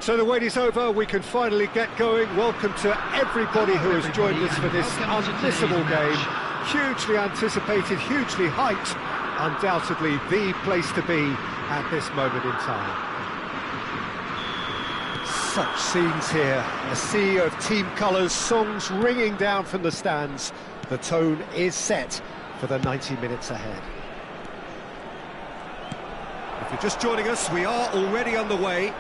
So the wait is over, we can finally get going. Welcome to everybody who has joined us for this unmissable game. Hugely anticipated, hugely hyped, undoubtedly the place to be at this moment in time. Such scenes here, a sea of team colours, songs ringing down from the stands. The tone is set for the 90 minutes ahead. If you're just joining us, we are already underway.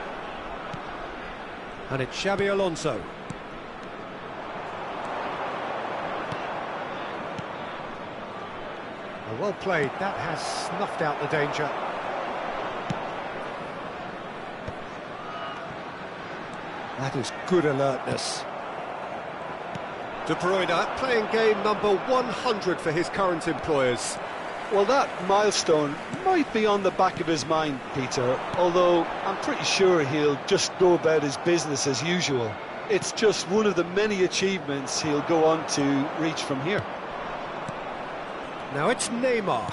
And it's Xabi Alonso. Well played, that has snuffed out the danger. That is good alertness. De Bruyne playing game number 100 for his current employers. Well, that milestone might be on the back of his mind, Peter, although I'm pretty sure he'll just go about his business as usual. It's just one of the many achievements he'll go on to reach from here. Now it's Neymar.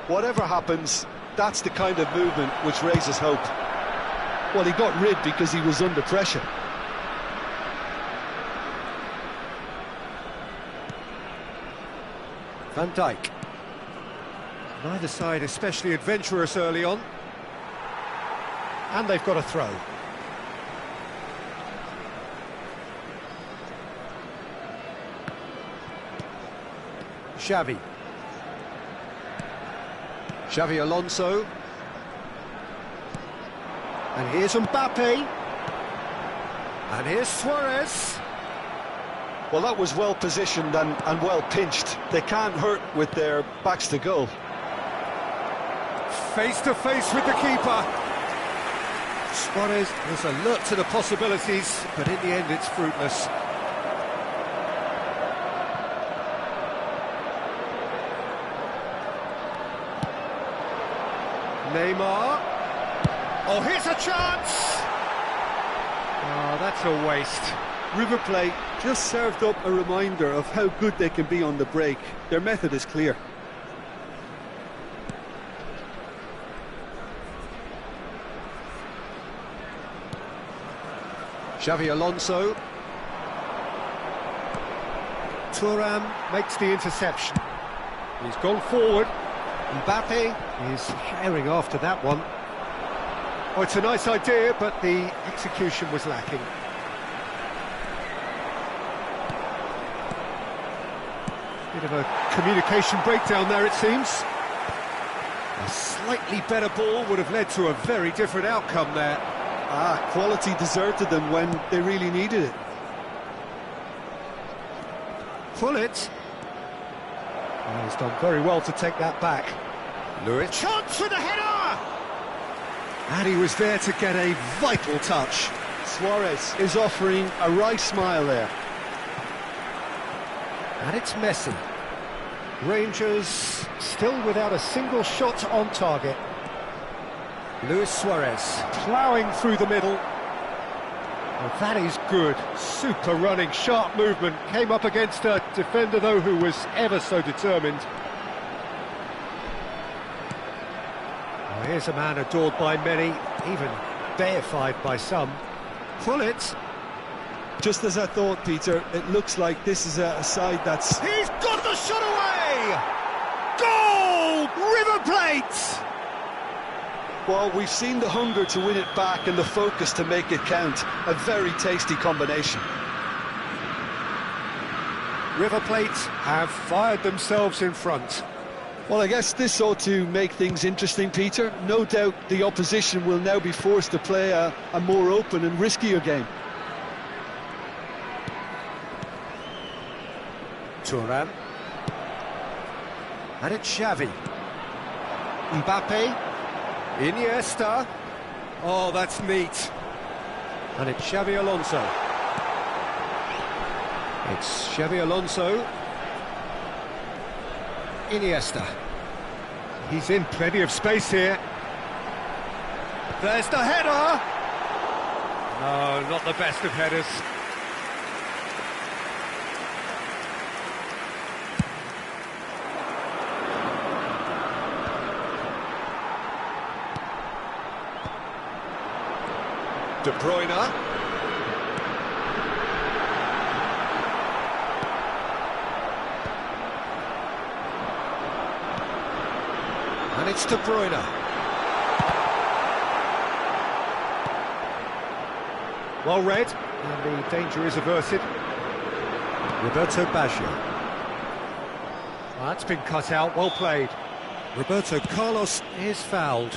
Whatever happens, that's the kind of movement which raises hope. Well, he got rid because he was under pressure. Van Dijk. Neither side especially adventurous early on. And they've got a throw. Xavi. Xabi Alonso. And here's Mbappe. And here's Suarez. Well, that was well positioned and well pinched. They can't hurt with their backs to goal. Face to face with the keeper. Suarez was alert to the possibilities, but in the end it's fruitless. Neymar. Oh, here's a chance! Oh, that's a waste. River Plate just served up a reminder of how good they can be on the break. Their method is clear. Xavi Alonso. Thuram makes the interception. He's gone forward. Mbappe is herring after that one. Oh, it's a nice idea, but the execution was lacking. Bit of a communication breakdown there, it seems. A slightly better ball would have led to a very different outcome there. Quality deserted them when they really needed it. Pullet. Oh, he's done very well to take that back. Lewis. Chance with the header! And he was there to get a vital touch. Suarez is offering a right smile there. And it's Messi. Rangers still without a single shot on target. Luis Suarez ploughing through the middle. Well, that is good. Super running, sharp movement. Came up against a defender, though, who was ever so determined. Oh, here's a man adored by many, even deified by some. Pullet. Just as I thought, Peter, it looks like this is a side that's... He's got the shot away! Goal! River Plate! Well, we've seen the hunger to win it back and the focus to make it count. A very tasty combination. River Plate have fired themselves in front. Well, I guess this ought to make things interesting, Peter. No doubt the opposition will now be forced to play a more open and riskier game. Thuram. And it's Xavi. Mbappe. Iniesta. Oh, that's neat. And it's Xavi Alonso. It's Xavi Alonso. Iniesta. He's in plenty of space here. There's the header! No, not the best of headers. De Bruyne. And it's De Bruyne. Well read, and the danger is averted. Roberto Baggio. Well, that's been cut out, well played. Roberto Carlos is fouled.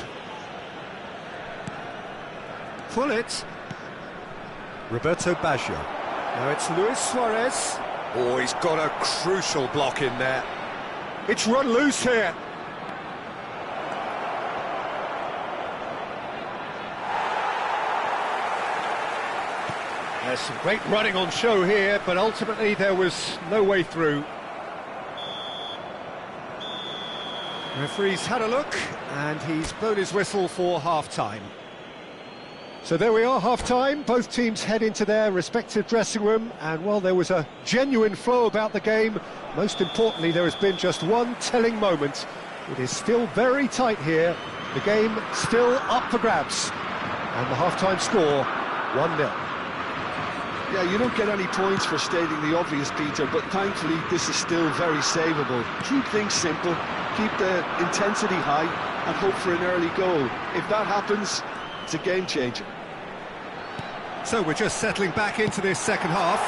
Pullet. Roberto Baggio. Now it's Luis Suarez. Oh, he's got a crucial block in there. It's run loose here. There's some great running on show here, but ultimately there was no way through. Referee's had a look, and he's blown his whistle for half-time. So there we are, half-time. Both teams head into their respective dressing room, and while there was a genuine flow about the game, most importantly there has been just one telling moment. It is still very tight here, the game still up for grabs, and the half-time score 1-0. Yeah, you don't get any points for stating the obvious, Peter, but thankfully this is still very savable. Keep things simple, keep the intensity high, and hope for an early goal. If that happens, it's a game changer. So we're just settling back into this second half.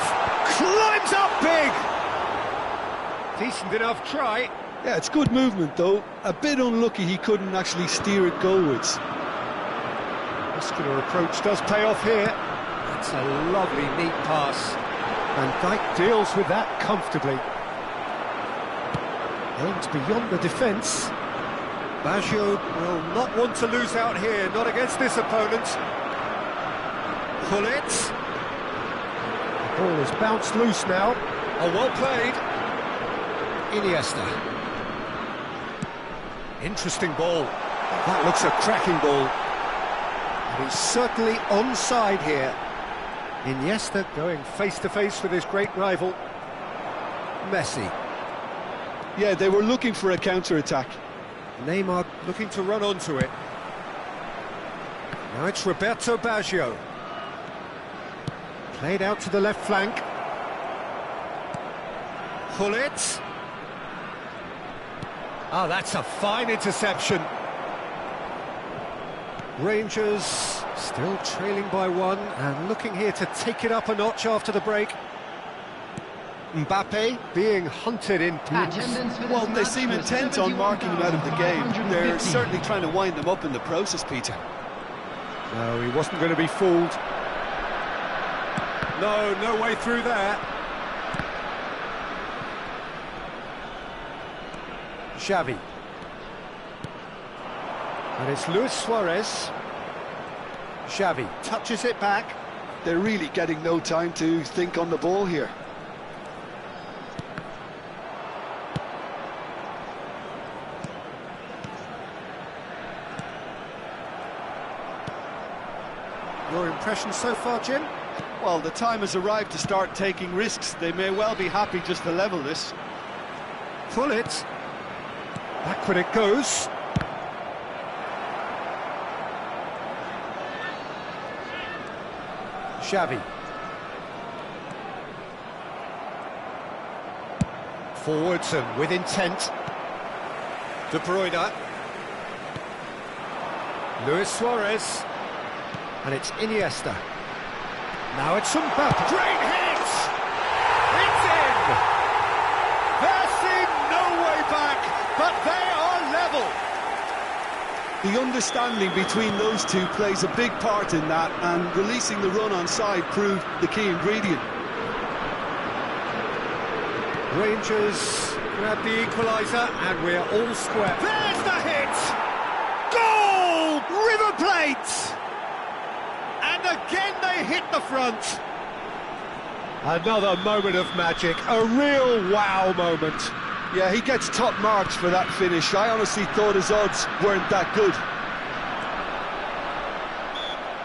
Climbs up big! Decent enough try. Yeah, it's good movement though. A bit unlucky he couldn't actually steer it goalwards. Muscular approach does pay off here. That's a lovely, neat pass. And Dijk deals with that comfortably. Aims beyond the defence. Baggio will not want to lose out here, not against this opponent. Gullit. The ball is bounced loose now. Oh, well played. Iniesta. Interesting ball. That looks a cracking ball. And he's certainly onside here. Iniesta going face-to-face with his great rival. Messi. Yeah, they were looking for a counter-attack. Neymar looking to run onto it. Now it's Roberto Baggio. Played out to the left flank. Gullit. Oh, that's a fine interception. Rangers still trailing by one and looking here to take it up a notch after the break. Mbappe being hunted in packs. Well, they seem intent on marking him out of the game. They're certainly trying to wind them up in the process, Peter. No, he wasn't going to be fooled. No way through there. Xavi. And it's Luis Suarez. Xavi touches it back. They're really getting no time to think on the ball here. Your impression so far, Jim? Well, the time has arrived to start taking risks. They may well be happy just to level this. Gullit. Backward it goes. Xavi. Forwards and with intent. De Bruyne. Luis Suarez. And it's Iniesta. Now it's Mbappe. Great hit! It's in! There seemed no way back, but they are level. The understanding between those two plays a big part in that, and releasing the run on side proved the key ingredient. Rangers grab the equaliser, and we're all square. There's the hit! Goal! River Plate! And again they hit the front. Another moment of magic, a real wow moment. Yeah, he gets top marks for that finish. I honestly thought his odds weren't that good.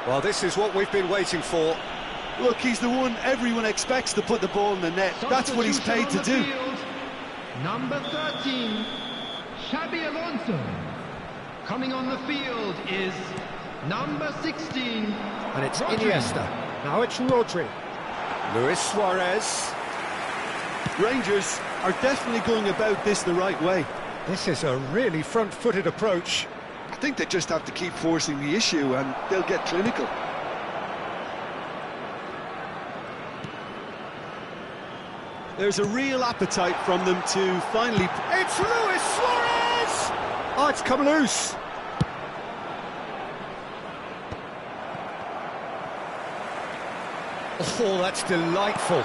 Well, this is what we've been waiting for. Look, he's the one everyone expects to put the ball in the net. That's what he's paid to do. Number 13, Xabi Alonso. Coming on the field is number 16. And it's Rodri. Iniesta. Now it's Rodri. Luis Suarez. Rangers are definitely going about this the right way. This is a really front-footed approach. I think they just have to keep forcing the issue and they'll get clinical. There's a real appetite from them to finally... It's Luis Suarez! Oh, it's come loose. Oh, that's delightful.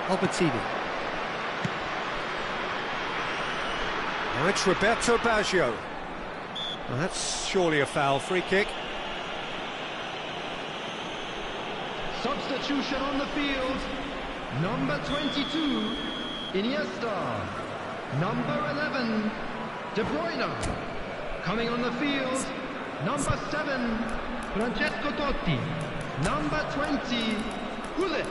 Albertini. Now it's Roberto Baggio. Well, that's surely a foul. Free kick. Substitution on the field. Number 22, Iniesta. Number 11, De Bruyne. Coming on the field, number 7, Francesco Totti. Number 20, Gullit.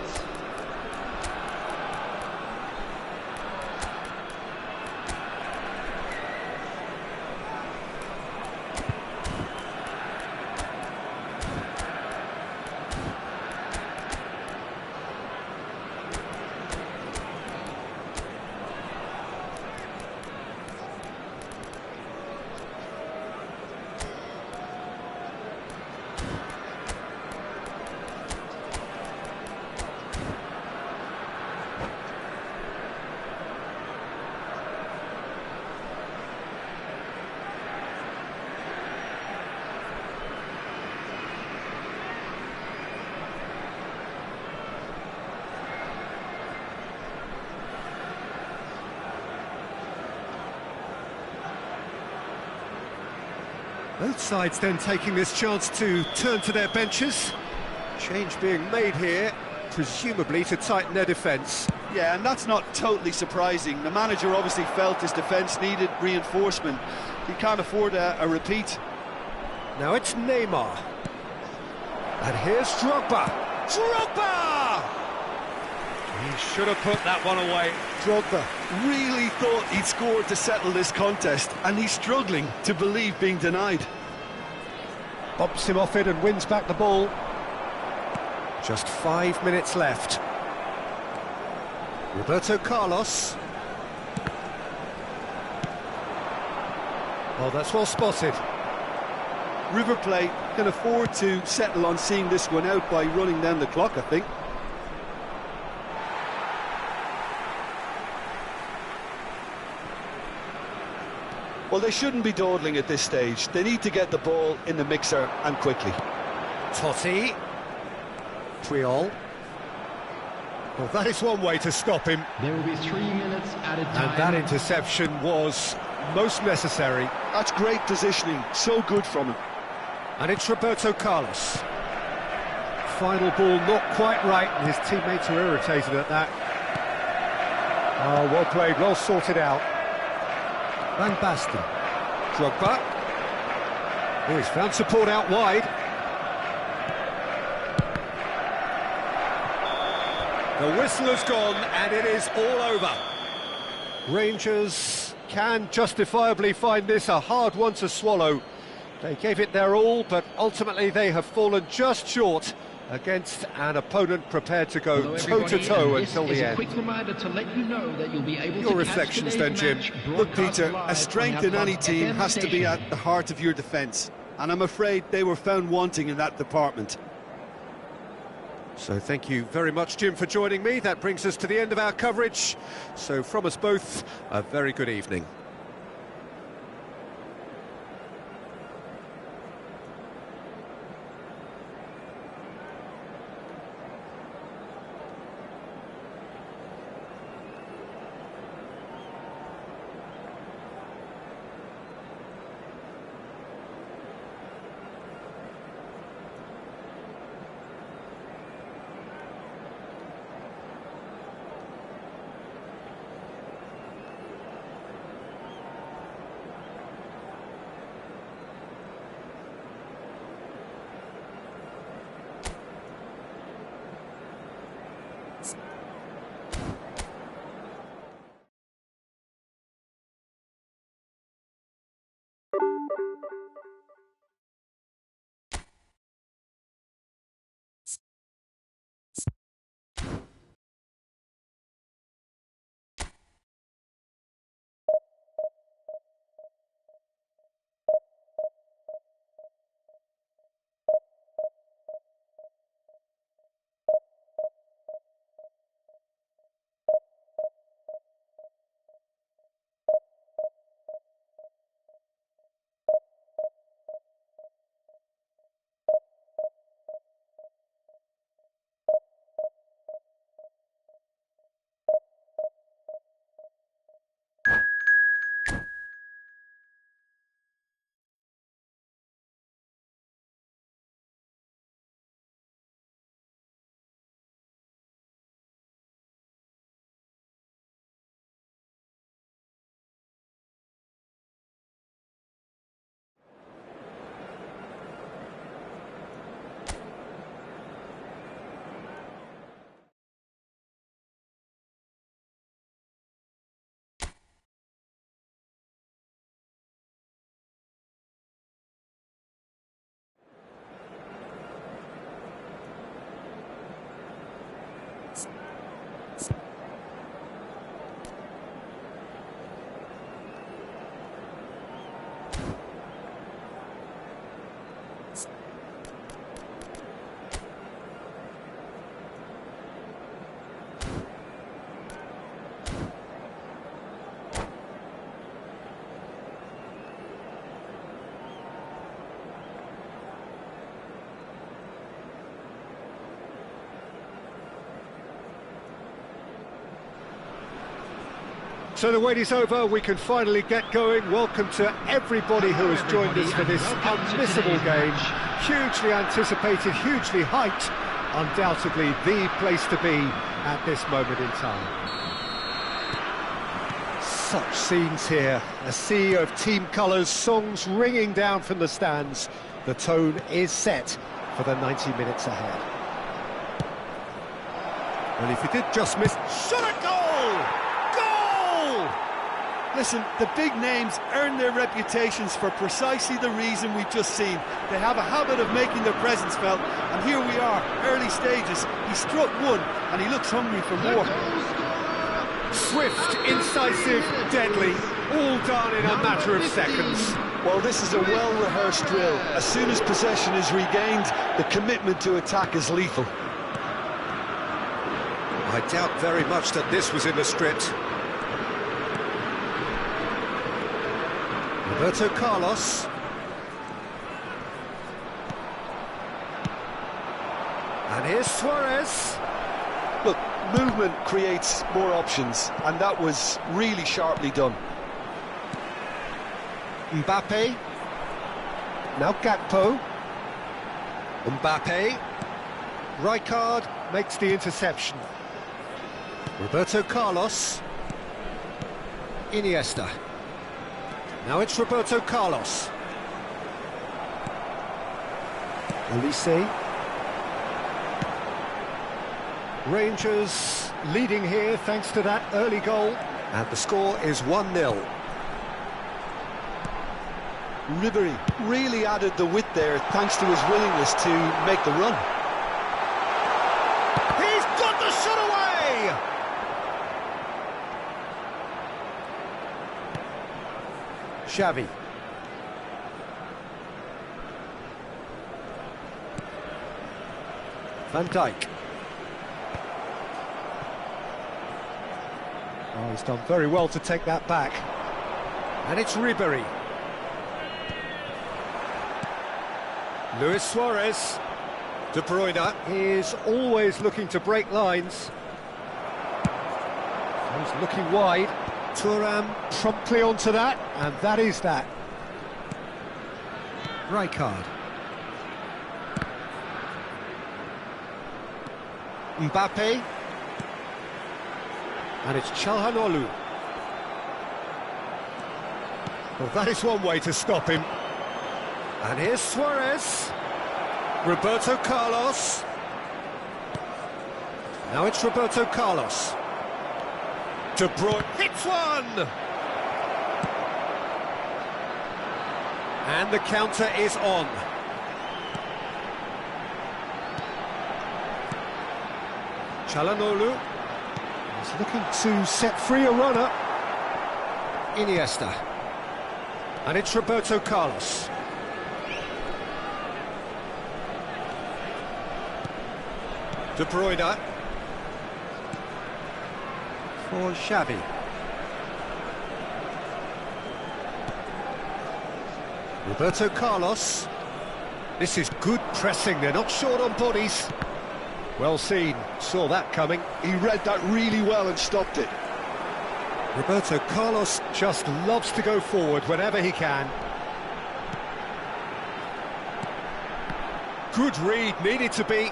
Both sides then taking this chance to turn to their benches. Change being made here, presumably to tighten their defence. Yeah, and that's not totally surprising. The manager obviously felt his defence needed reinforcement. He can't afford a repeat. Now it's Neymar. And here's Drogba. Drogba! He should have put that one away. Drogba really thought he'd scored to settle this contest, and he's struggling to believe being denied. Bumps him off it and wins back the ball. Just 5 minutes left. Roberto Carlos. Oh, that's well spotted. River Plate can afford to settle on seeing this one out by running down the clock, I think. Well, they shouldn't be dawdling at this stage. They need to get the ball in the mixer, and quickly. Totti. Puyol. Well, that is one way to stop him. There will be 3 minutes added time. And that interception was most necessary. That's great positioning, so good from him. And it's Roberto Carlos. Final ball not quite right, and his teammates are irritated at that. Oh, well played, well sorted out. Van Basten. Drogba. Oh, he's found support out wide. The whistle has gone, and it is all over. Rangers can justifiably find this a hard one to swallow. They gave it their all, but ultimately they have fallen just short against an opponent prepared to go toe-to-toe until the end. Quick reminder to let you know that you'll be able Your to reflections then, Jim. Look, Peter, a strength in any team has to be at the heart of your defence, and I'm afraid they were found wanting in that department. So thank you very much, Jim, for joining me. That brings us to the end of our coverage. So from us both, a very good evening. So the wait is over, we can finally get going. Welcome to everybody who has joined us for this unmissable game. Hugely anticipated, hugely hyped. Undoubtedly the place to be at this moment in time. Such scenes here. A sea of team colours, songs ringing down from the stands. The tone is set for the 90 minutes ahead. Well, if he did just miss... Shot a goal! Goal! Listen, the big names earn their reputations for precisely the reason we've just seen. They have a habit of making their presence felt, and here we are, early stages. He struck one, and he looks hungry for more. Swift, incisive, deadly, all done in a matter of seconds. Well, this is a well-rehearsed drill. As soon as possession is regained, the commitment to attack is lethal. I doubt very much that this was in the script. Roberto Carlos. And here's Suarez. Look, movement creates more options, and that was really sharply done. Mbappe. Now Gakpo. Mbappe. Rijkaard makes the interception. Roberto Carlos. Iniesta. Now it's Roberto Carlos. Divisi. Rangers leading here thanks to that early goal. And the score is 1-0. Ribery really added the width there thanks to his willingness to make the run. He's got the shot away! Xavi. Van Dijk. Oh, he's done very well to take that back. And it's Ribery. Luis Suarez. De Bruyne is always looking to break lines. He's looking wide. Thuram promptly onto that, and that is that. Rijkaard. Mbappe. And it's Çalhanoğlu. Well, that is one way to stop him. And here's Suarez. Roberto Carlos. Now it's Roberto Carlos. De Bruyne hits one! And the counter is on. Çalhanoğlu is looking to set free a runner. Iniesta. And it's Roberto Carlos. De Bruyne. For Xavi. Roberto Carlos. This is good pressing, they're not short on bodies. Well seen, saw that coming. He read that really well and stopped it. Roberto Carlos just loves to go forward whenever he can. Good read, needed to be.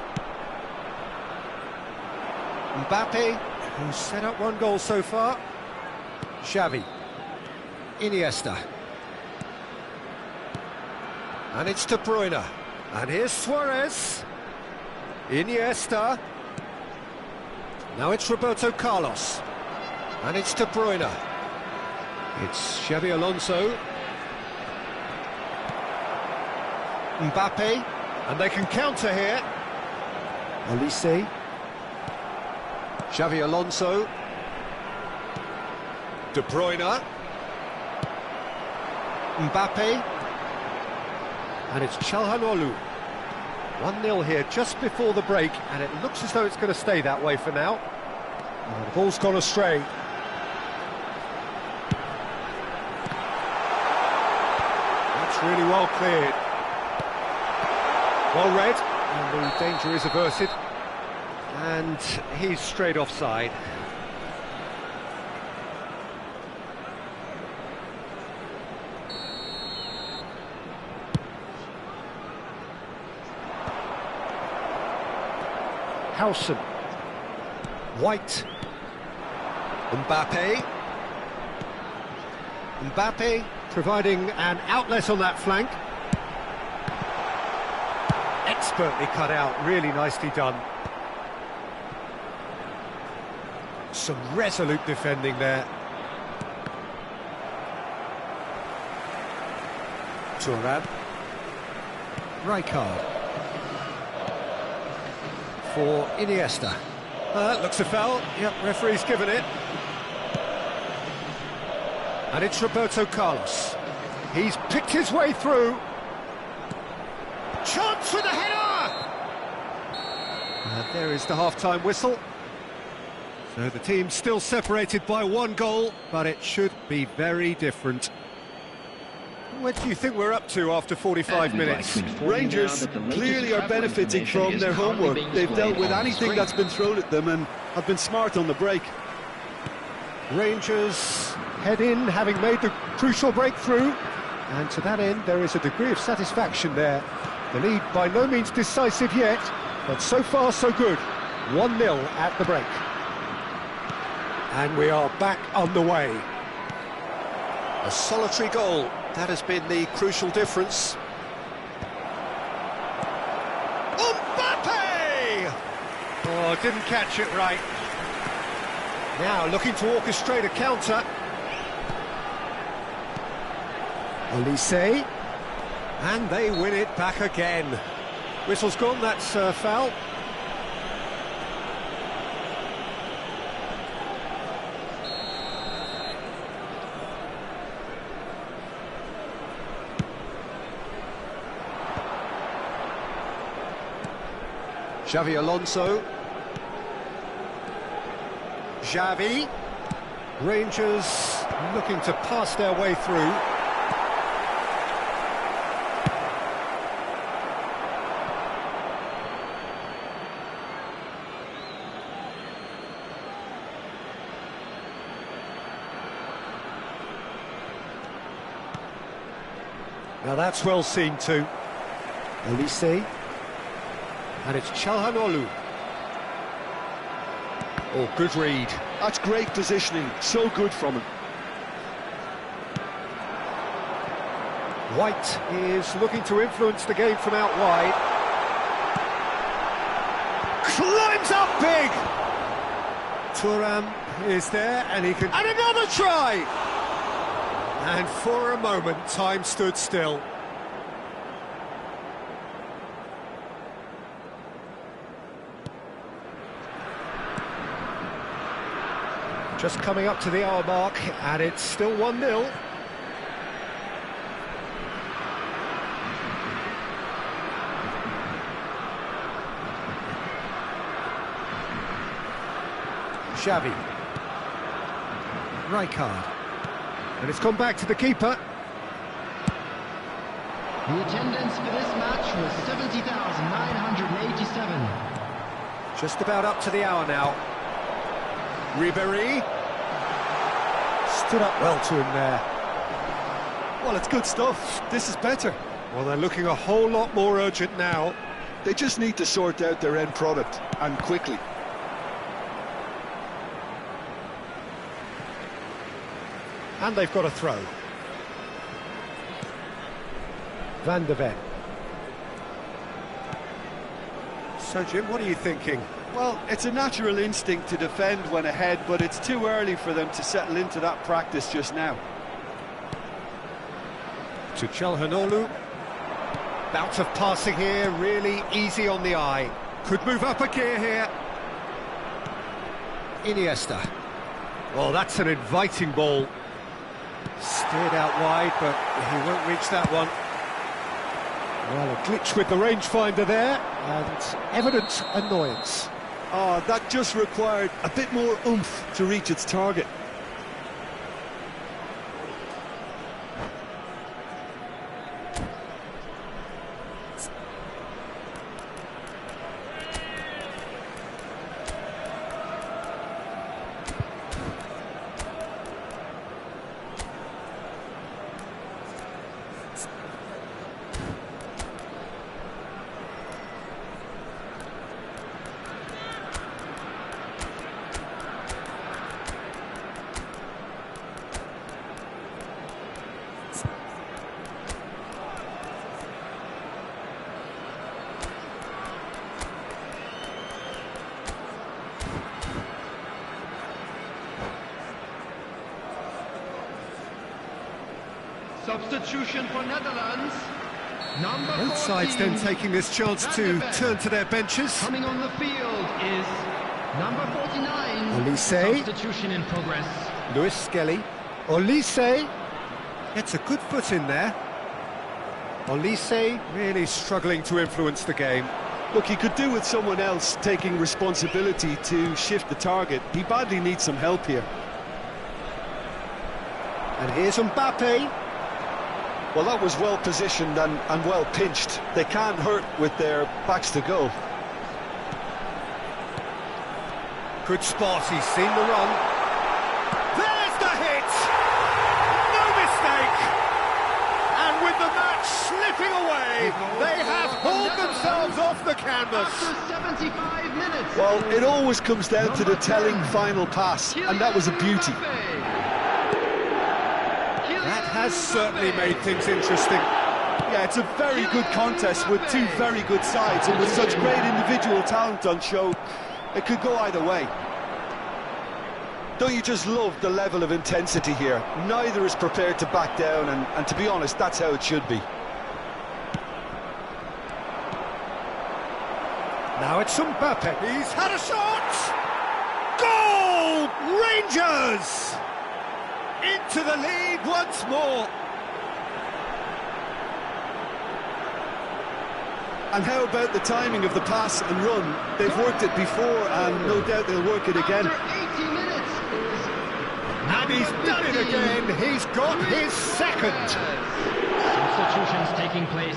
Mbappe, who's set up one goal so far. Xavi. Iniesta. And it's De Bruyne. And here's Suarez. Iniesta. Now it's Roberto Carlos. And it's De Bruyne. It's Xabi Alonso. Mbappe. And they can counter here. Olise. Xabi Alonso. De Bruyne. Mbappe. And it's Çalhanoğlu. 1-0 here just before the break, and it looks as though it's going to stay that way for now. Oh, the ball's gone astray. That's really well cleared. Well read, and the danger is averted. And he's straight offside. Howson. White. Mbappe. Mbappe providing an outlet on that flank. Expertly cut out, really nicely done. Some resolute defending there. Thuram. Rijkaard. For Iniesta. That looks a foul. Yep, referee's given it. And it's Roberto Carlos. He's picked his way through. Chance for the header! And there is the half-time whistle. So the team's still separated by one goal, but it should be very different. What do you think we're up to after 45 minutes? Rangers clearly are benefiting from their homework. They've dealt with anything that's been thrown at them and have been smart on the break. Rangers head in, having made the crucial breakthrough. And to that end, there is a degree of satisfaction there. The lead by no means decisive yet, but so far so good. 1-0 at the break. And we are back underway. A solitary goal, that has been the crucial difference. Mbappe! Oh, didn't catch it right. Now looking to orchestrate a counter. Olise. And they win it back again. Whistle's gone, that's foul. Xavi Alonso. Xavi. Rangers looking to pass their way through. Now that's well seen too. Olise. And it's Çalhanoğlu. Oh, good read. That's great positioning, so good from him. White is looking to influence the game from out wide. Climbs up big! Thuram is there, and he can... And another try! And for a moment, time stood still. Just coming up to the hour mark, and it's still 1-0. Xavi. Rijkaard. And it's gone back to the keeper. The attendance for this match was 70,987. Just about up to the hour now. Ribéry. Stood up well to him there. Well, it's good stuff. This is better. Well, they're looking a whole lot more urgent now. They just need to sort out their end product, and quickly. And they've got a throw. Van de Ven. So, Jim, what are you thinking? Well, it's a natural instinct to defend when ahead, but it's too early for them to settle into that practice just now. To Çalhanoğlu. Bout of passing here, really easy on the eye. Could move up a gear here. Iniesta. Oh, that's an inviting ball. Steered out wide, but he won't reach that one. Well, a glitch with the rangefinder there, and evident annoyance. Oh, that just required a bit more oomph to reach its target. Substitution for Netherlands. Number Both sides 14, then taking this chance to turn to their benches. Coming on the field is number 49. Olise. Substitution in progress. Lewis Skelly. Olise gets a good foot in there. Olise really struggling to influence the game. Look, he could do with someone else taking responsibility to shift the target. He badly needs some help here. And here's Mbappe. Well, that was well positioned and well pinched. They can't hurt with their backs to goal. Good spot, he's seen the run. There's the hit! No mistake! And with the match slipping away, they have hauled themselves off the canvas. After 75 minutes. Well, it always comes down to the telling final pass, and that was a beauty. That has certainly made things interesting. Yeah, it's a very good contest with two very good sides, and with such great individual talent on show, it could go either way. Don't you just love the level of intensity here? Neither is prepared to back down, and to be honest, that's how it should be. Now it's Mbappe. He's had a shot! Goal! Rangers! Into the lead once more. And how about the timing of the pass and run? They've worked it before, and no doubt they'll work it again. After 80 minutes is And he's done it again. He's got his second. substitutions taking place.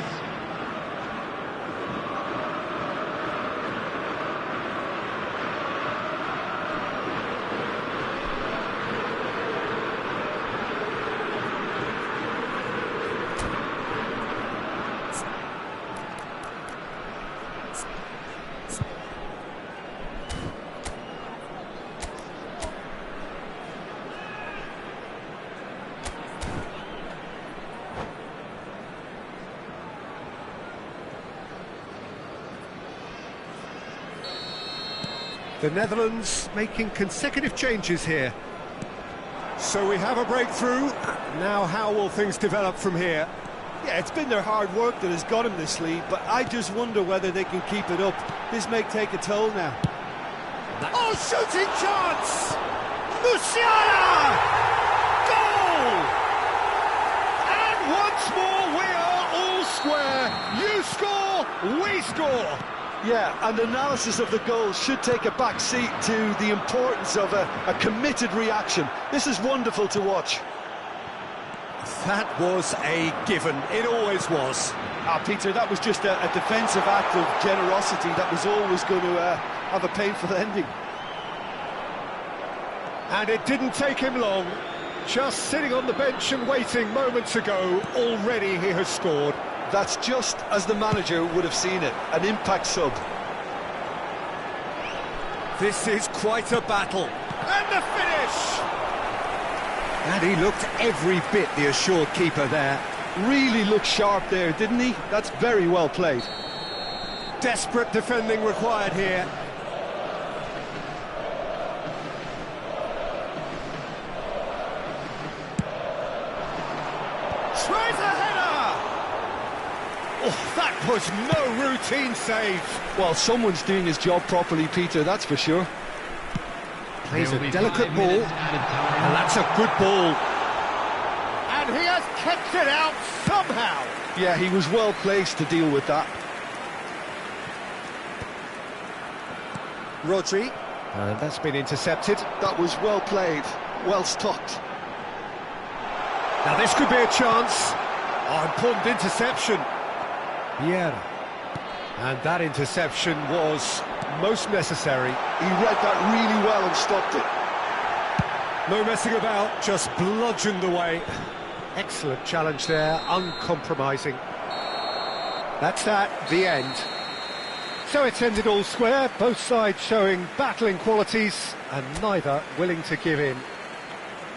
The Netherlands making consecutive changes here. So we have a breakthrough. Now how will things develop from here? Yeah, it's been their hard work that has got them this lead, but I just wonder whether they can keep it up. This may take a toll now. Oh, shooting chance! Musiala! Goal! And once more we are all square. You score, we score. Yeah, and analysis of the goal should take a back seat to the importance of a committed reaction. This is wonderful to watch. That was a given. It always was. Peter, that was just a defensive act of generosity that was always going to have a painful ending. And it didn't take him long. Just sitting on the bench and waiting moments ago, already he has scored. That's just as the manager would have seen it, an impact sub. This is quite a battle. And the finish! And he looked every bit the assured keeper there. Really looked sharp there, didn't he? That's very well played. Desperate defending required here. Tries a header! Oh, that was no routine save. Well, someone's doing his job properly, Peter, that's for sure. Plays There'll a be delicate 5 ball, minutes added time. and that's a good ball. And he has kept it out somehow. Yeah, he was well placed to deal with that. Rodri, and that's been intercepted. That was well played, well stopped. Now this could be a chance. Oh, important interception. Yeah. And that interception was most necessary. He read that really well and stopped it. No messing about, just bludgeoned away. Excellent challenge there, uncompromising. That's that, the end. So it's ended all square, both sides showing battling qualities and neither willing to give in.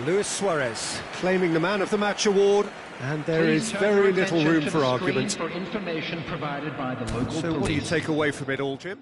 Luis Suarez claiming the Man of the Match award, and there is very little room for argument. For information provided by the local So what do you police. take away from it all, Jim?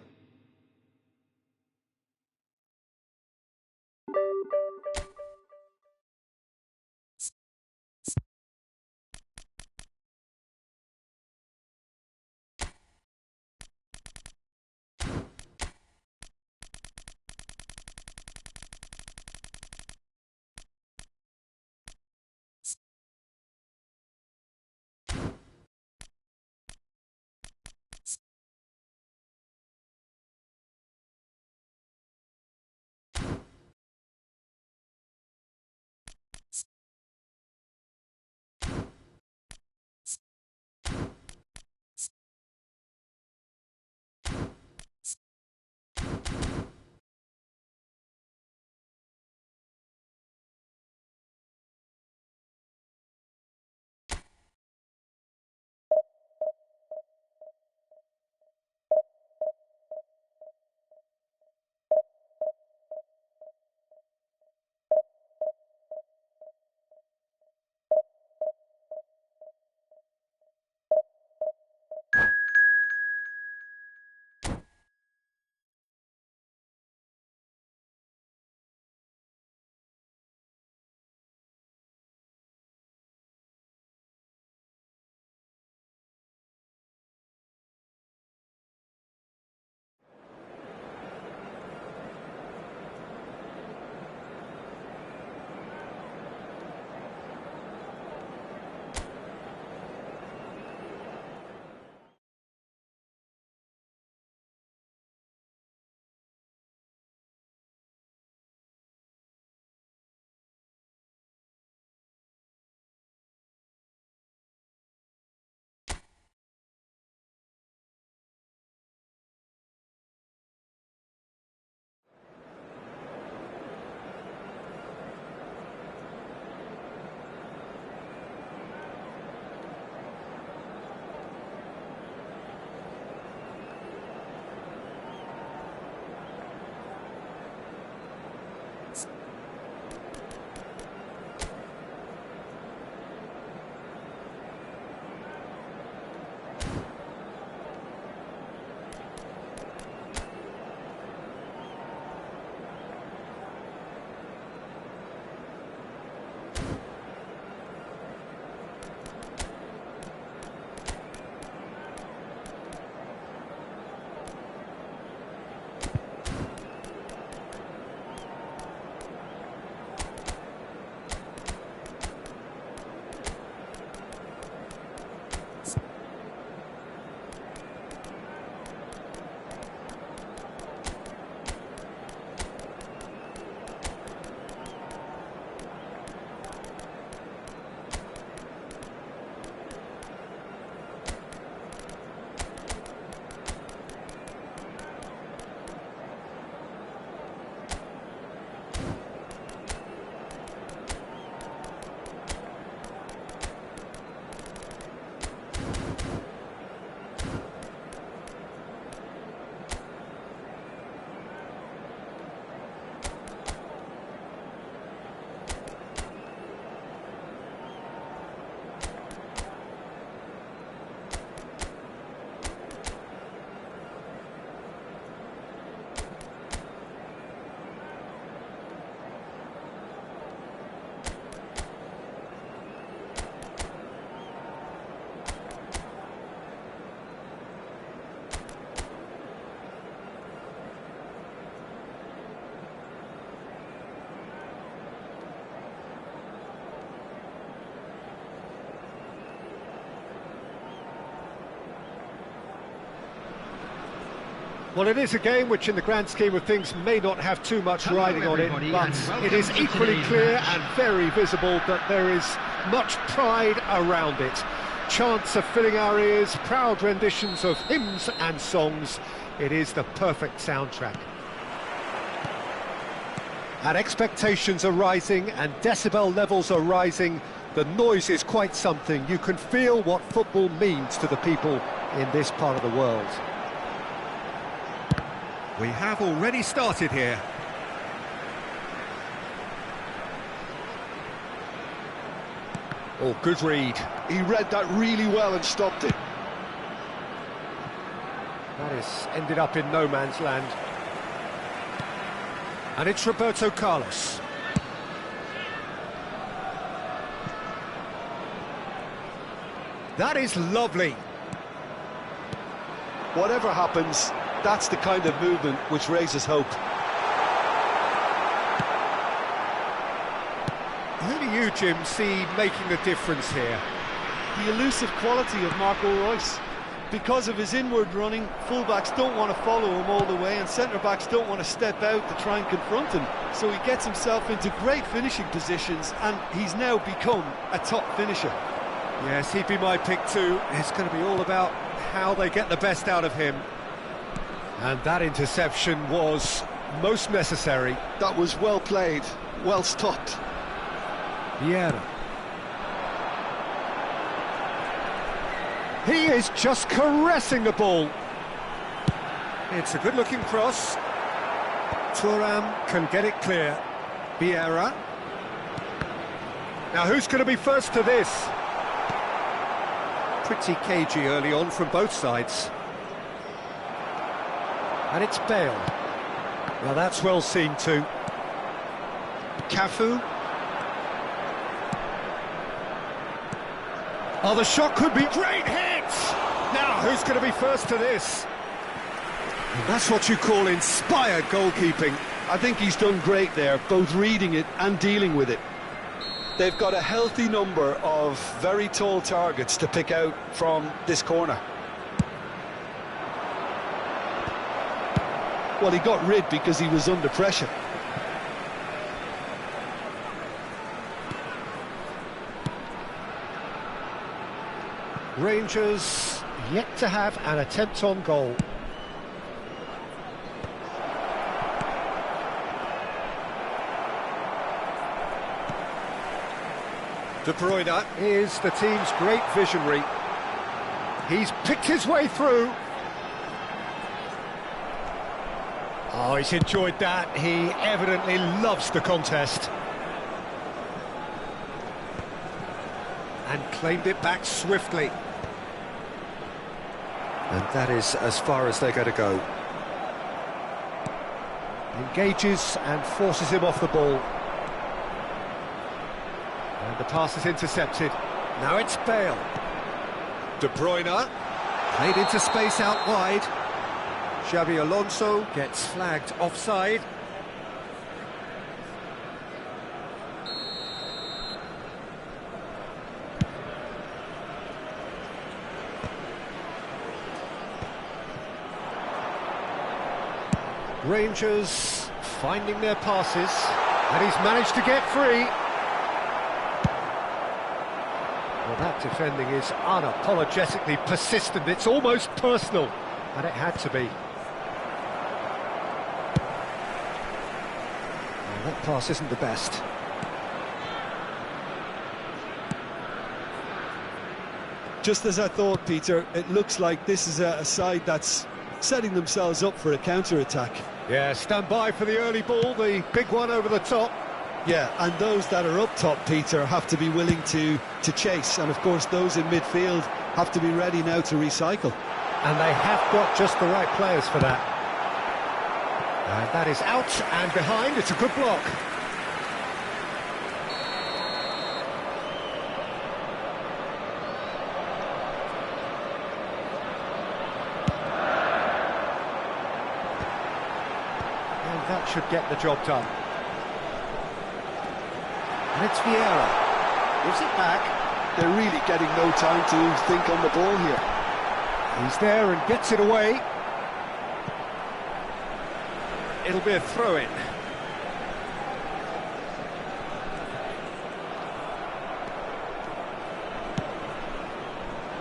Well, it is a game which in the grand scheme of things may not have too much riding on it, but it is equally clear and very visible that there is much pride around it. Chants are filling our ears, proud renditions of hymns and songs. It is the perfect soundtrack. And expectations are rising and decibel levels are rising. The noise is quite something. You can feel what football means to the people in this part of the world. We have already started here. Oh, good read. He read that really well and stopped it. That has ended up in no man's land. And it's Roberto Carlos. That is lovely. Whatever happens, that's the kind of movement which raises hope. Who do you, Jim, see making the difference here? The elusive quality of Marco Reus. Because of his inward running, fullbacks don't want to follow him all the way and centre-backs don't want to step out to try and confront him. So he gets himself into great finishing positions and he's now become a top finisher. Yes, he'd be my pick too. It's going to be all about how they get the best out of him. And that interception was most necessary. That was well played, well stopped. Vieira. He is just caressing the ball. It's a good-looking cross. Thuram can get it clear. Vieira. Now who's going to be first to this? Pretty cagey early on from both sides. And it's Bale. Well, that's well seen too. Cafu. Oh, the shot could be great hit! Now, who's going to be first to this? And that's what you call inspired goalkeeping. I think he's done great there, both reading it and dealing with it. They've got a healthy number of very tall targets to pick out from this corner. Well, he got rid because he was under pressure. Rangers yet to have an attempt on goal. De Bruyne is the team's great visionary. He's picked his way through. Oh, he's enjoyed that. He evidently loves the contest. And claimed it back swiftly. And that is as far as they're going to go. Engages and forces him off the ball. And the pass is intercepted. Now it's Bale. De Bruyne. Played into space out wide. Xabi Alonso gets flagged offside. Rangers finding their passes, and he's managed to get free. Well, that defending is unapologetically persistent. It's almost personal, and it had to be. Well, that pass isn't the best. Just as I thought, Peter, it looks like this is a side that's setting themselves up for a counter-attack. Yeah, stand by for the early ball, the big one over the top. Yeah, and those that are up top, Peter, have to be willing to chase, and of course those in midfield have to be ready now to recycle. And they have got just the right players for that. And that is out and behind. It's a good block. And that should get the job done. And it's Vieira. Gives it back. They're really getting no time to think on the ball here. He's there and gets it away. It'll be a throw-in.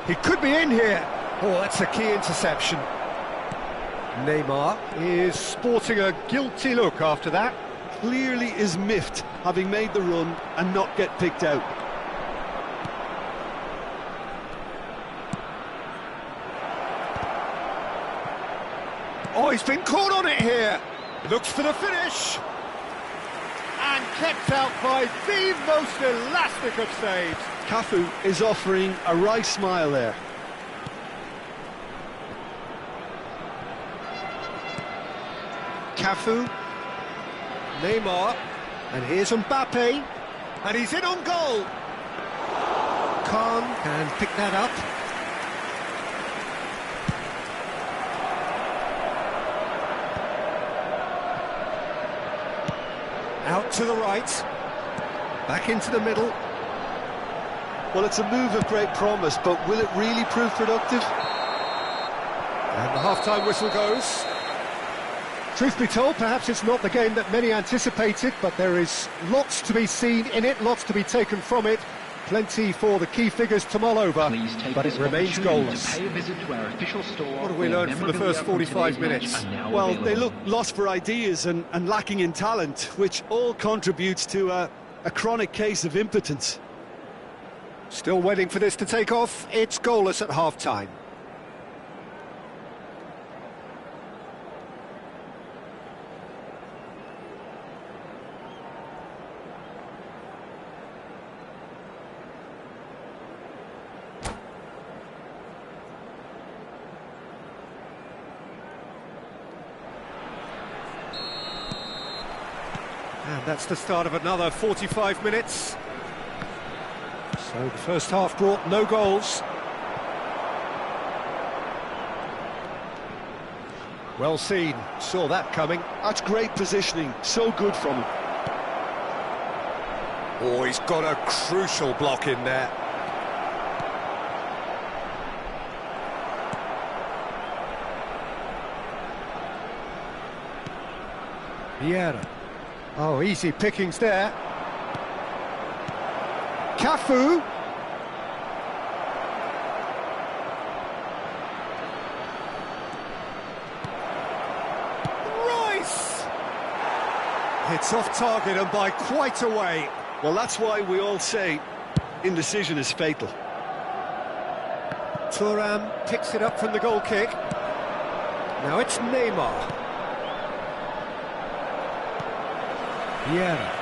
He could be in here. Oh, that's a key interception. Neymar is sporting a guilty look after that. Clearly is miffed, having made the run and not get picked out. Oh, he's been caught on it here. Looks for the finish. And kept out by the most elastic of saves. Cafu is offering a wry smile there. Cafu, Neymar, and here's Mbappe, and he's in on goal. Khan can pick that up. Out to the right, back into the middle. Well, it's a move of great promise, but will it really prove productive? And the half-time whistle goes. Truth be told, perhaps it's not the game that many anticipated, but there is lots to be seen in it, lots to be taken from it. Plenty for the key figures to mull over, but it remains goalless. What have we learned from the first 45 minutes? Well, they look lost for ideas and lacking in talent, which all contributes to a chronic case of impotence. Still waiting for this to take off. It's goalless at half-time. And that's the start of another 45 minutes. So the first half brought no goals. Well seen, saw that coming. That's great positioning, so good from him. Oh, he's got a crucial block in there. Vieira. Oh, easy pickings there. Cafu. Rice! It's off target and by quite a way. Well, that's why we all say indecision is fatal. Thuram picks it up from the goal kick. Now it's Neymar. Vieira.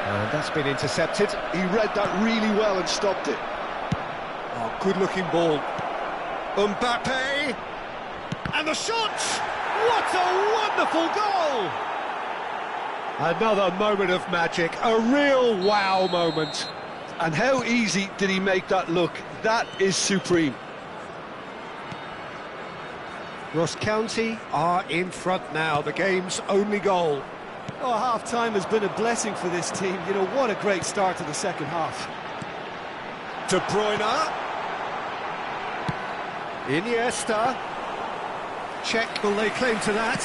And that's been intercepted. He read that really well and stopped it. Oh, good-looking ball. Mbappe! And the shot! What a wonderful goal! Another moment of magic, a real wow moment. And how easy did he make that look? That is supreme. Ross County are in front now, the game's only goal. Oh, half-time has been a blessing for this team. You know, what a great start to the second half. De Bruyne. Iniesta. Check, will they claim to that?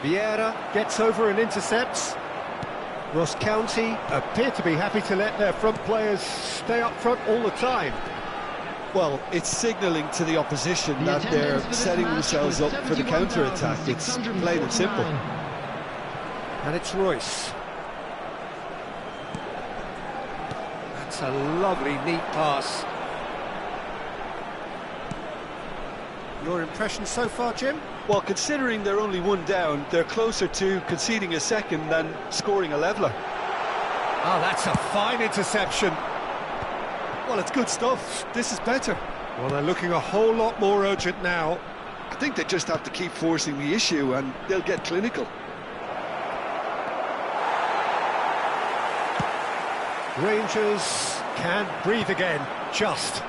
Vieira gets over and intercepts. Ross County appear to be happy to let their front players stay up front all the time. Well, it's signalling to the opposition that they're setting themselves up for the counter-attack. It's plain and simple. And it's Royce. That's a lovely, neat pass. Your impression so far, Jim? Well, considering they're only one down, they're closer to conceding a second than scoring a leveller. Oh, that's a fine interception. Well, it's good stuff. This is better. Well, they're looking a whole lot more urgent now. I think they just have to keep forcing the issue and they'll get clinical. Rangers can breathe again, just.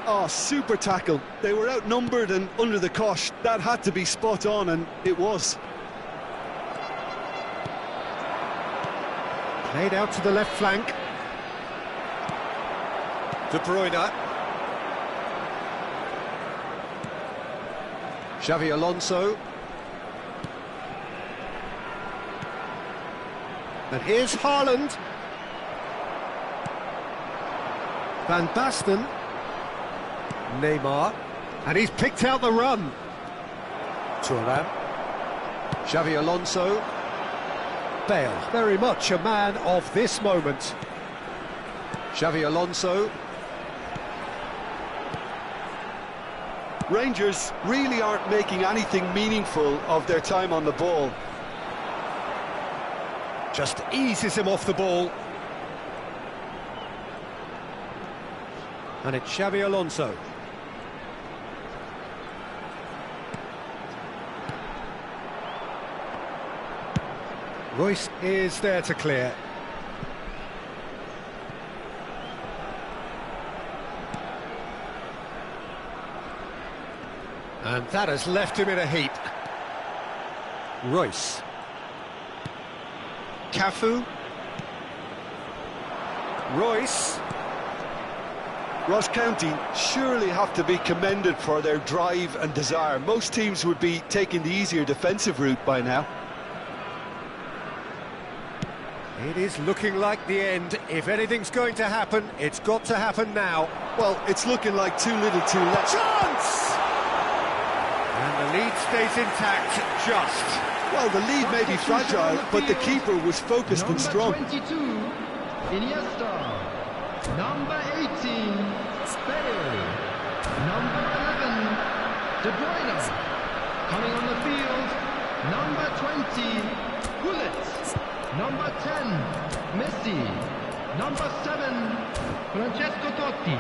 Oh, super tackle. They were outnumbered and under the cosh. That had to be spot on, and it was. Played out to the left flank. De Bruyne. Xavi Alonso. And here's Haaland. Van Basten. Neymar. And he's picked out the run. Thuram. Xavi Alonso. Bale, very much a man of this moment. Xavi Alonso. Rangers really aren't making anything meaningful of their time on the ball. Just eases him off the ball. And it's Xavi Alonso. Royce is there to clear. And that has left him in a heap. Royce. Cafu. Royce. Ross County surely have to be commended for their drive and desire. Most teams would be taking the easier defensive route by now. It is looking like the end. If anything's going to happen, it's got to happen now. Well, it's looking like too little too late. Chance! And the lead stays intact, just. Well, the lead may be fragile, but the keeper was focused and strong. Number 22, Iniesta. Number 18, Bale. Number 11, De Bruyne. Coming on the field, number 20, Gullit. Number 10, Messi. Number 7, Francesco Totti.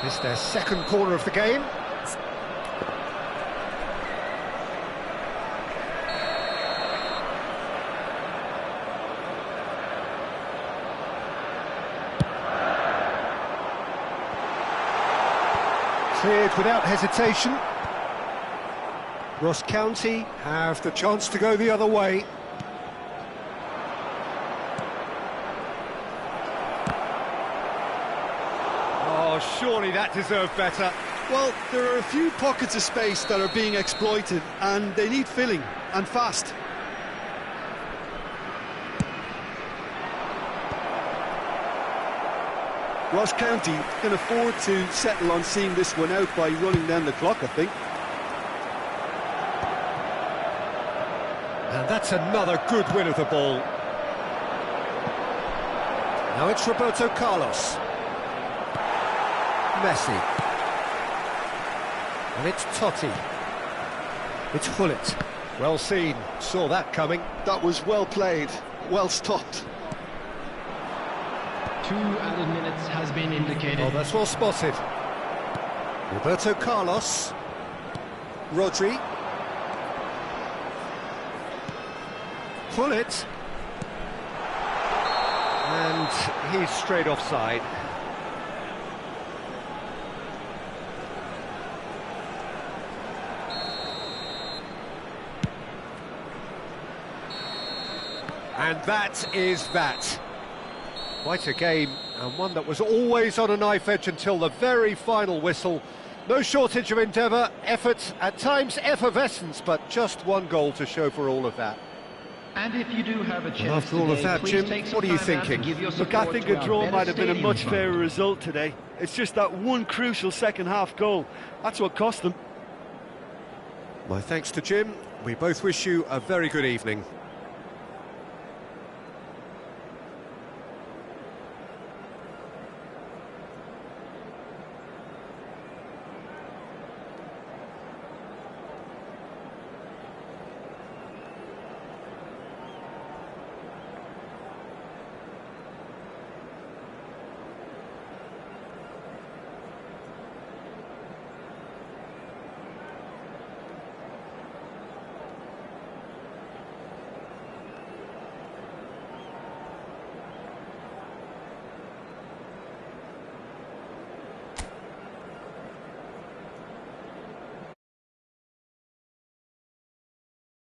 It's their second corner of the game. Cleared without hesitation. Ross County have the chance to go the other way. Oh, surely that deserved better. Well, there are a few pockets of space that are being exploited, and they need filling, and fast. Ross County can afford to settle on seeing this one out by running down the clock, I think. And that's another good win of the ball. Now it's Roberto Carlos. Messi. And it's Totti. It's Gullit. Well seen, saw that coming. That was well played, well stopped. 2 added minutes has been indicated. Oh, that's well spotted. Roberto Carlos. Rodri. Gullit. And he's straight offside. And that is that. Quite a game, and one that was always on a knife edge until the very final whistle. No shortage of endeavour, effort, at times effervescence, but just one goal to show for all of that. And if you do have a chance Well, after all of that, Jim, what are you thinking? Look, I think a draw might have been a much fairer result today. It's just that one crucial second-half goal. That's what cost them. My thanks to Jim. We both wish you a very good evening.